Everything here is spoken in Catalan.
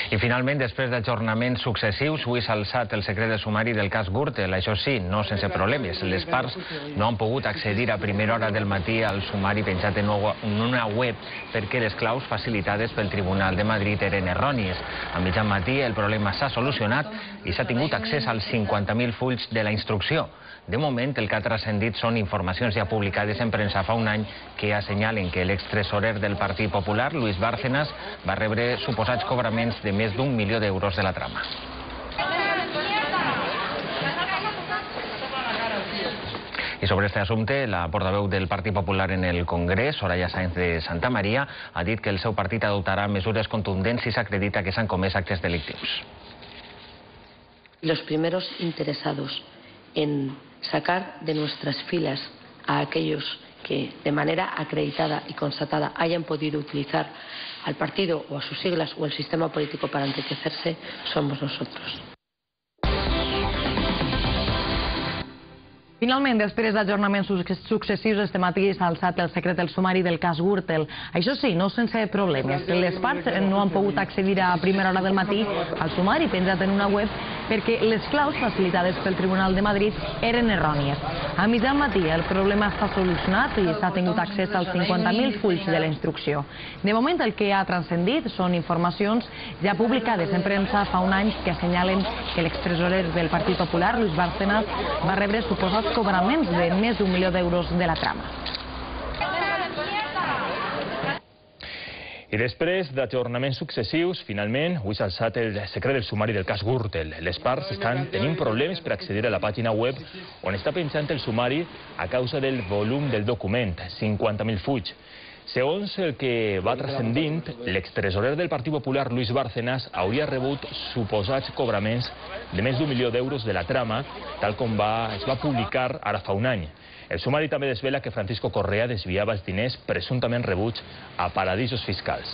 I finalment, després d'ajornaments successius, avui s'ha alçat el secret de sumari del cas Gürtel. Això sí, no sense problemes. Les parts no han pogut accedir a primera hora del matí al sumari penjat en una web perquè les claus facilitades pel Tribunal de Madrid eren errònies. A mitjan matí el problema s'ha solucionat i s'ha tingut accés als 50.000 fulls de la instrucció. De moment, el que ha transcendit són informacions ja publicades en premsa fa un any que assenyalen que l'extresorer del Partit Popular, Luis Bárcenas, va rebre suposats cobraments de més d'1 milió d'euros de la trama. I sobre este assumpte, la portaveu del Partit Popular en el Congrés, Soraya Sáenz de Santamaría, ha dit que el seu partit adoptarà mesures contundents si s'acredita que s'han comès actes delictius. Los primeros interesados en sacar de nuestras filas a aquellos que de manera acreditada y constatada hayan podido utilizar al partido o a sus siglas o el sistema político para enriquecerse, somos nosotros. Finalment, després d'ajornaments successius, este matí s'ha alçat el secret del sumari del cas Gürtel. Això sí, no sense problemes. Les parts no han pogut accedir a primera hora del matí al sumari penjat en una web perquè les claus facilitades pel Tribunal de Madrid eren errònies. A mitjan matí el problema està solucionat i s'ha tingut accés als 50.000 fulls de la instrucció. De moment el que ha transcendit són informacions ja publicades en premsa fa un any que assenyalen que l'extresorer del Partit Popular, Luis Bárcenas, va rebre suposats cobraments de més d'1 milió d'euros de la trama. I després d'ajornaments successius, finalment, avui s'ha alçat el secret del sumari del cas Gürtel. Les parts estan tenint problemes per accedir a la pàgina web on està penjant el sumari a causa del volum del document, 50.000 fulls. Segons el que va transcendint, l'extresorer del Partit Popular, Luis Bárcenas, hauria rebut suposats cobraments de més d'1 milió d'euros de la trama, tal com es va publicar ara fa un any. El sumari també desvela que Francisco Correa desviava els diners presumptament rebuts a paradisos fiscals.